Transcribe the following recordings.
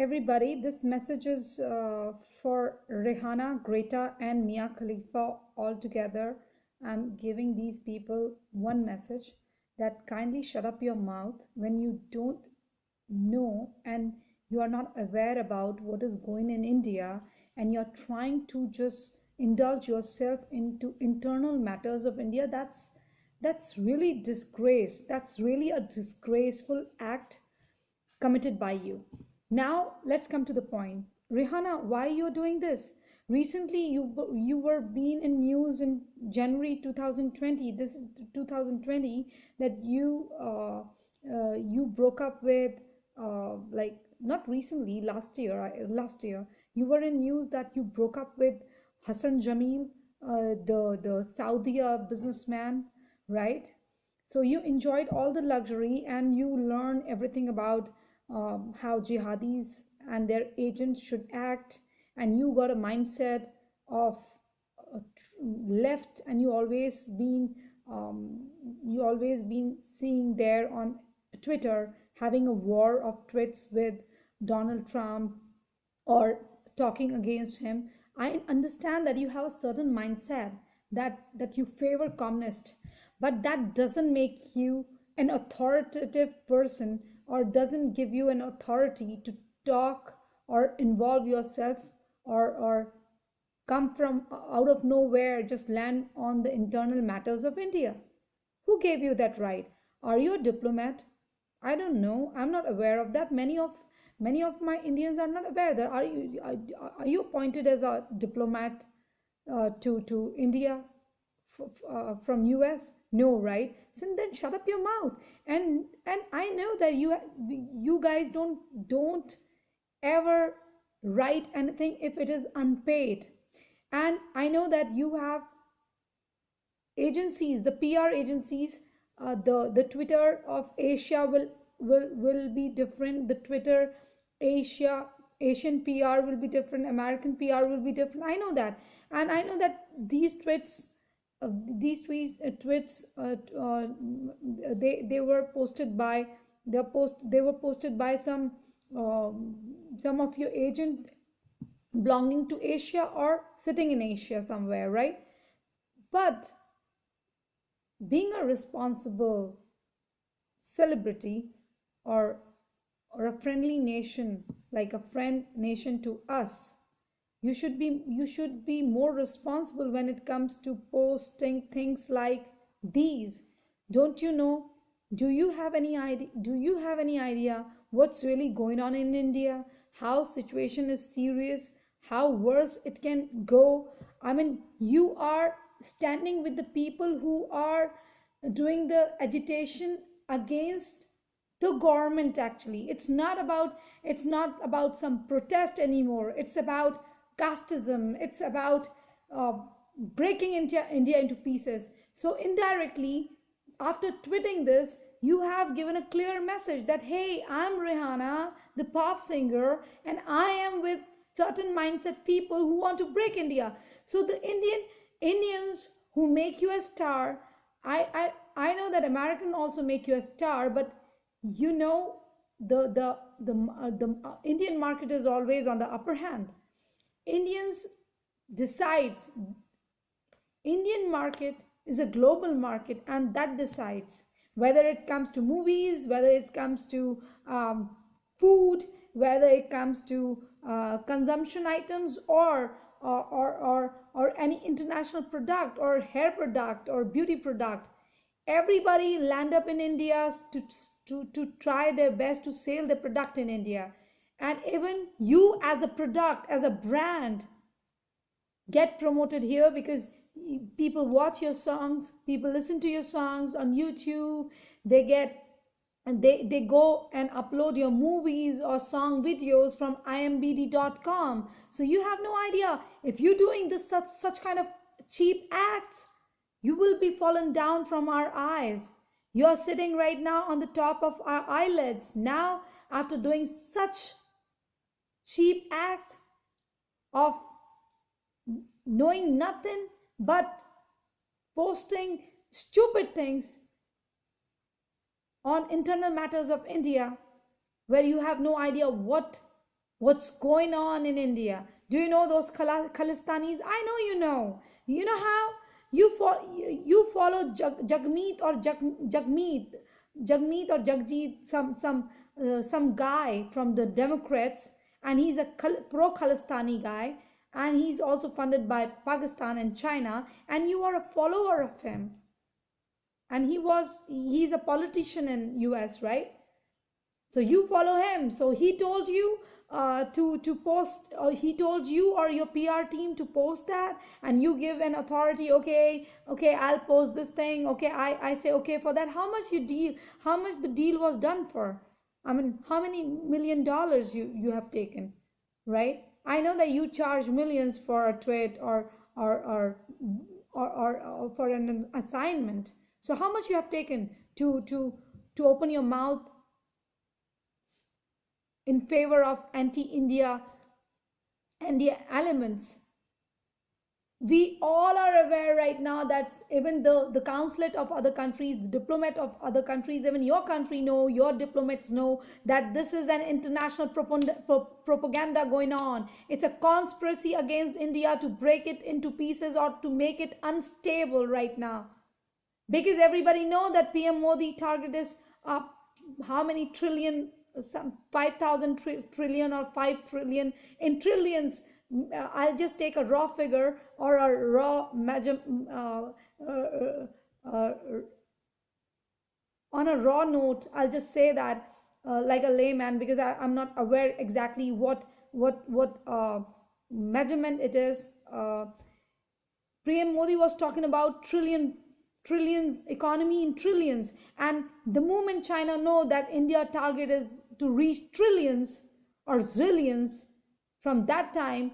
everybody. This message is for Rihanna, Greta, and Mia Khalifa all together. I'm giving these people one message that kindly shut up your mouth when you don't know and you are not aware about what is going in India, and you're trying to just indulge yourself into internal matters of India. That's really disgrace. That's really a disgraceful act committed by you. Now let's come to the point. Rihanna, why you're doing this? Recently, you were being in news in January 2020. This 2020 that you broke up with like not recently, last year. Last year you were in news that you broke up with Hassan Jamil, the Saudi businessman, right? So you enjoyed all the luxury and you learned everything about how jihadis and their agents should act, and you got a mindset of left, and you always been seeing there on Twitter having a war of tweets with Donald Trump or talking against him. I understand that you have a certain mindset that you favor communist, but that doesn't make you an authoritative person or doesn't give you an authority to talk or involve yourself, or come from out of nowhere, just land on the internal matters of India. Who gave you that right? Are you a diplomat? I don't know. I'm not aware of that. Many of my Indians are not aware that. Are you appointed as a diplomat to India from US? No, right? So then shut up your mouth. And I know that you guys don't ever write anything if it is unpaid. And I know that you have agencies, the PR agencies. The Twitter of Asia will be different. The Twitter Asia Asian PR will be different. American PR will be different. I know that, and I know that these tweets they were posted by they were posted by some of your agent belonging to Asia or sitting in Asia somewhere, right? But being a responsible celebrity, or a friendly nation, like a friend nation to us, you should be more responsible when it comes to posting things like these. Don't you know? Do you have any idea what's really going on in India? How situation is serious? How worse it can go? I mean, you are standing with the people who are doing the agitation against the government. Actually, it's not about some protest anymore. It's about casteism. It's about uh, breaking India into pieces. So indirectly, after tweeting this, you have given a clear message that, hey, I'm Rihanna, the pop singer, and I am with certain mindset people who want to break India. So the Indians who make you a star, I know that American also make you a star, but you know the Indian market is always on the upper hand. Indians decides. Indian market is a global market, and that decides whether it comes to movies, whether it comes to food, whether it comes to consumption items, or any international product or hair product or beauty product. Everybody land up in India to try their best to sell the product in India. And even you as a product, as a brand, get promoted here because people watch your songs, people listen to your songs on YouTube. They go and upload your movies or song videos from imbd.com. So you have no idea, if you're doing this such kind of cheap acts, you will be fallen down from our eyes. You are sitting right now on the top of our eyelids now, after doing such cheap act of knowing nothing but posting stupid things on internal matters of India, where you have no idea what What's going on in India? Do you know those Khalistanis? I know you know. You know how you follow Jagmeet or Jagmeet or Jagjit, some guy from the Democrats, and he's a pro Khalistani guy, and he's also funded by Pakistan and China, and you are a follower of him, and he's a politician in US, right? So you follow him. So he told you to post, he told you or your PR team to post that, and you give an authority, okay, okay, I'll post this thing, okay, I say okay for that. How much you deal, how much the deal was done for? I mean, how many $1 million you have taken, right? I know that you charge millions for a tweet or or or for an assignment. So how much you have taken to open your mouth in favor of anti-India elements? We all are aware right now that even the consulate of other countries, the diplomat of other countries, even your country know, your diplomats know that this is an international propaganda going on. It's a conspiracy against India to break it into pieces or to make it unstable right now, because everybody know that PM Modi target is how many trillion, some 5,000 trillion or 5 trillion in trillions. I'll just take a raw figure or a raw uh, on a raw note. I'll just say that like a layman, because I'm not aware exactly what measurement it is. PM Modi was talking about trillions economy in trillions, and the moment China know that India target is to reach trillions or zillions, from that time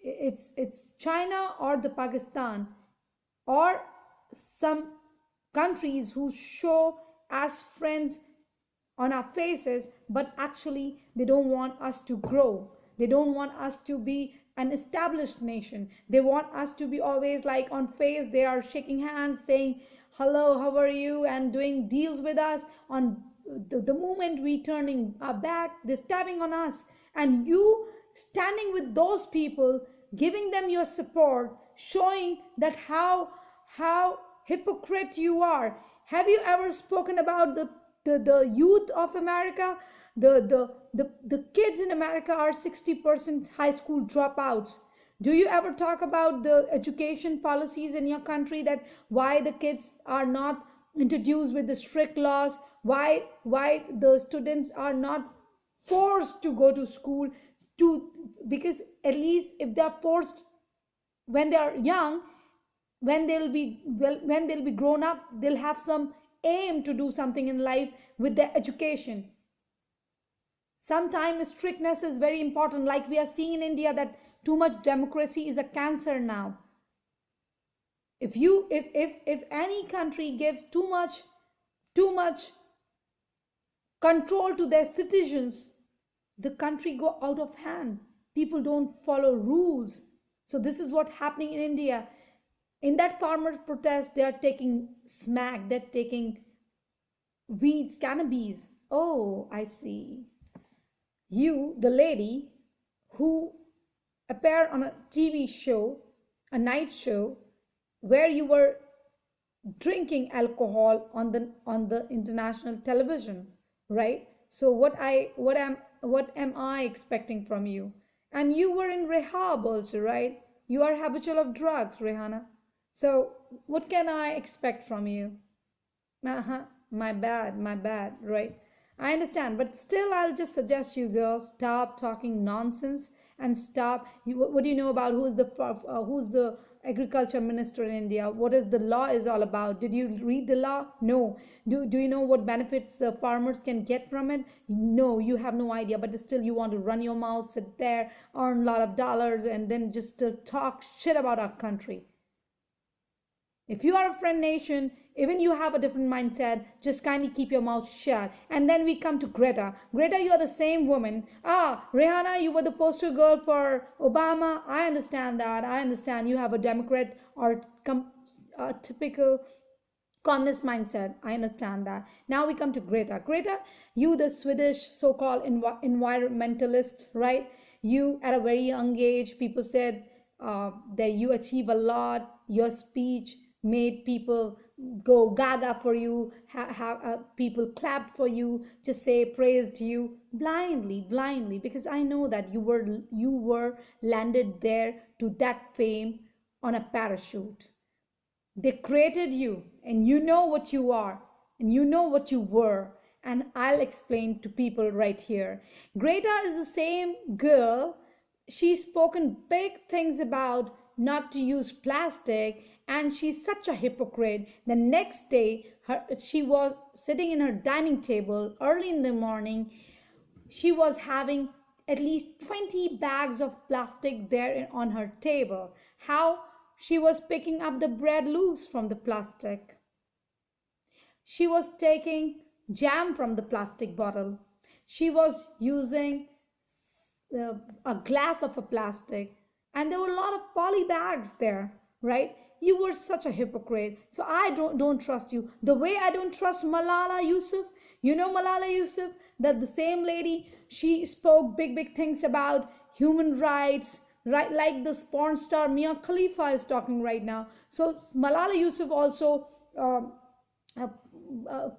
it's China or the Pakistan or some countries who show as friends on our faces, but actually they don't want us to grow. They don't want us to be an established nation. They want us to be always like on face, they are shaking hands, saying hello, how are you, and doing deals with us. On the moment we turning our back, they're stabbing on us. And you standing with those people, giving them your support, showing that how hypocrite you are. Have you ever spoken about the youth of America? The kids in America are 60% high school dropouts. Do you ever talk about the education policies in your country, that why the kids are not introduced with the strict laws, why the students are not forced to go to school, to because at least if they are forced when they are young, when they'll be grown up, they'll have some aim to do something in life with their education. Sometimes strictness is very important, like we are seeing in India that too much democracy is a cancer now. If any country gives too much control to their citizens, the country go out of hand. People don't follow rules. So this is what happening in India. In that farmers protest, they are taking smack, they're taking weeds, cannabis. Oh, I see. You, the lady who appeared on a TV show, a night show, where you were drinking alcohol on the international television, right? So what am I expecting from you? And you were in rehab also, right? You are habitual of drugs, Rihanna. So what can I expect from you? Uh-huh. My bad, right? I understand, but still, I'll just suggest you girls stop talking nonsense and stop. What do you know about who's the agriculture minister in India? What is the law is all about? Did you read the law? No. Do you know what benefits the farmers can get from it? No, you have no idea. But still, you want to run your mouth, sit there, earn a lot of dollars, and then just talk shit about our country. If you are a friend nation, even you have a different mindset, just kindly keep your mouth shut. And then we come to Greta. Greta, you are the same woman. Ah, Rihanna, you were the poster girl for Obama. I understand that. I understand you have a Democrat or typical communist mindset. I understand that. Now we come to Greta. Greta, you, the Swedish so-called environmentalist, right? You, at a very young age, people said that you achieve a lot. Your speech made people go gaga for you, people clapped for you, just say praised you blindly, because I know that you were landed there to that fame on a parachute. They created you, and you know what you are, and you know what you were. And I'll explain to people right here. Greta is the same girl. She's spoken big things about not to use plastic, and she's such a hypocrite. The next day, she was sitting in her dining table early in the morning. She was having at least 20 bags of plastic there on her table. How? She was picking up the bread loaves from the plastic. She was taking jam from the plastic bottle. She was using a glass of a plastic. And there were a lot of poly bags there, right? You were such a hypocrite. So I don't trust you. The way I don't trust Malala Yousaf, you know Malala Yousaf, that the same lady, she spoke big things about human rights, right? Like this porn star Mia Khalifa is talking right now. So Malala Yousaf also uh,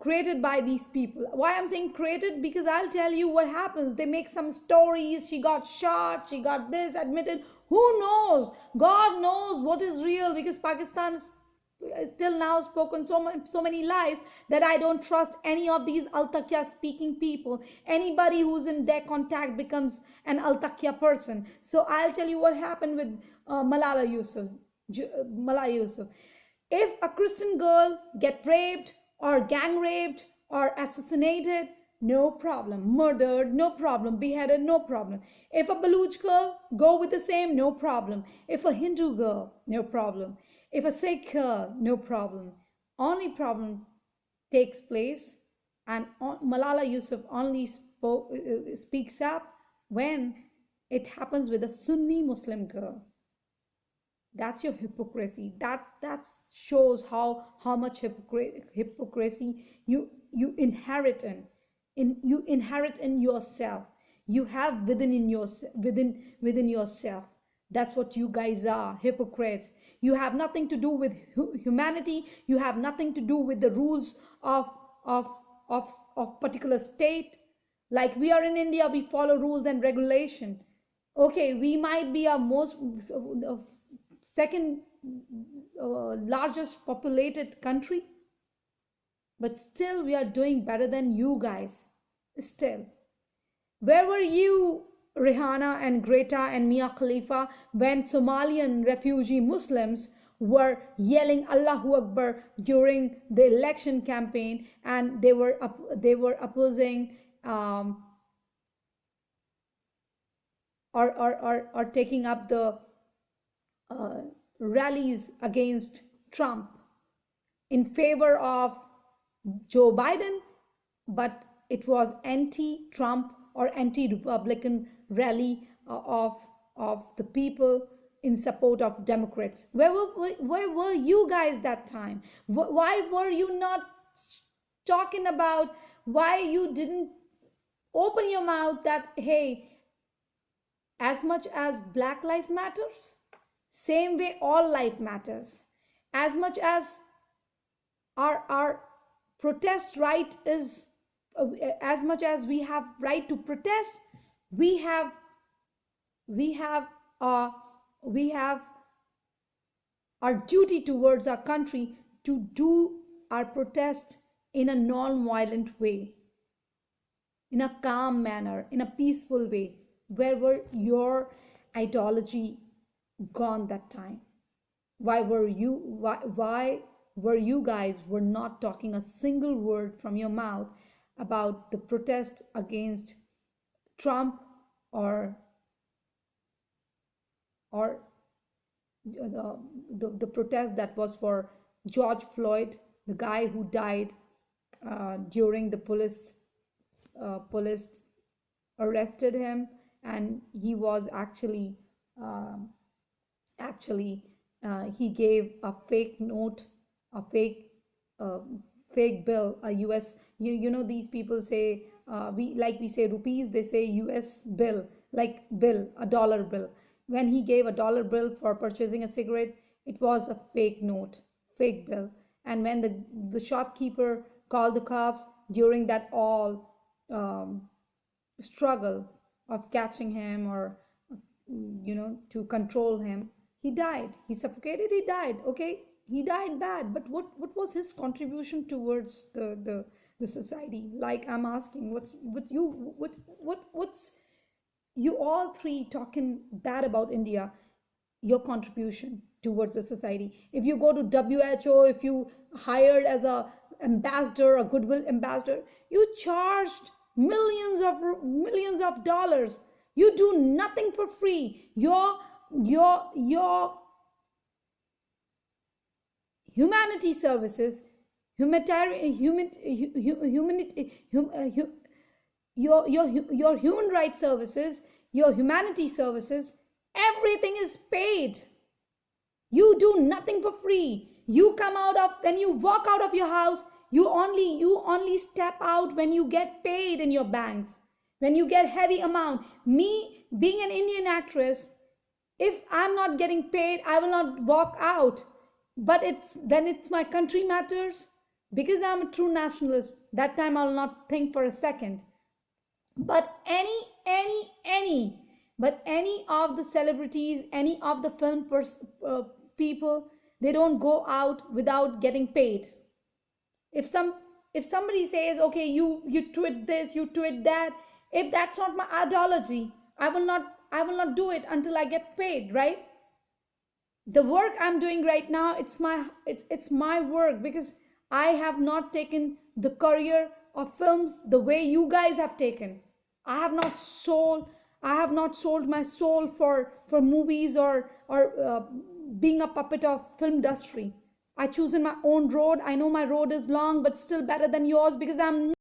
created by these people. Why I'm saying created? Because I'll tell you what happens. They make some stories. She got shot. She got this admitted. Who knows? God knows what is real, because Pakistan is still now spoken so many lies that I don't trust any of these Al Taqiyya speaking people. Anybody who's in their contact becomes an Al Taqiyya person. So I'll tell you what happened with Malala Yousaf. Malala Yousaf. If a Christian girl get raped or gang raped or assassinated, no problem. Murdered, no problem. Beheaded, no problem. If a Baluch girl, go with the same, no problem. If a Hindu girl, no problem. If a Sikh girl, no problem. Only problem takes place, and Malala Yousaf only speaks up when it happens with a Sunni Muslim girl. That's your hypocrisy. That shows how much hypocrisy you inherit in yourself. You have within yourself. That's what you guys are, hypocrites. You have nothing to do with humanity. You have nothing to do with the rules of of particular state. Like we are in India, we follow rules and regulation. Okay, we might be our most second largest populated country, but still we are doing better than you guys. Still, where were you, Rihanna and Greta and Mia Khalifa, when Somalian refugee Muslims were yelling Allahu Akbar during the election campaign, and they were opposing or taking up the uh, rallies against Trump in favor of Joe Biden, but it was anti-Trump or anti-Republican rally of the people in support of Democrats. Where were you guys that time? Why were you not talking about? Why you didn't open your mouth that, hey, as much as Black life matters, same way all life matters. As much as our protest right is as much as we have right to protest, we have we have uh, we have our duty towards our country to do our protest in a non-violent way, in a calm manner, in a peaceful way. Where were your ideology gone that time? Why were you guys were not talking a single word from your mouth about the protest against Trump, or the protest that was for George Floyd, the guy who died during the police arrested him, and he was actually he gave a fake note, a fake uh, fake bill, a US. You know, these people say, we say rupees, they say US bill, like bill, a dollar bill. When he gave a dollar bill for purchasing a cigarette, it was a fake note, fake bill. And when the shopkeeper called the cops during that all struggle of catching him, or to control him, he died, he suffocated, he died. Okay, he died bad, but what was his contribution towards the society? Like, I'm asking, what's you all three talking bad about India, your contribution towards the society? If you go to WHO, if you hired as a ambassador, a goodwill ambassador, you charged millions of dollars. You do nothing for free. Your humanity services, humanitarian humanity your human rights services, your humanity services, everything is paid. You do nothing for free. You come out of, when you walk out of your house, you only step out when you get paid in your banks, when you get heavy amount. Me being an Indian actress, if I'm not getting paid, I will not walk out. But it's when it's my country matters, because I'm a true nationalist, that time I'll not think for a second. But any of the celebrities, any of the people, they don't go out without getting paid. if some if somebody says, okay, you tweet this, you tweet that, if that's not my ideology, I will not do it until I get paid, right? The work I'm doing right now, it's my work, because I have not taken the career of films the way you guys have taken. I have not sold I have not sold my soul for movies, or being a puppet of film industry. I chosen my own road. I know my road is long, but still better than yours, because I'm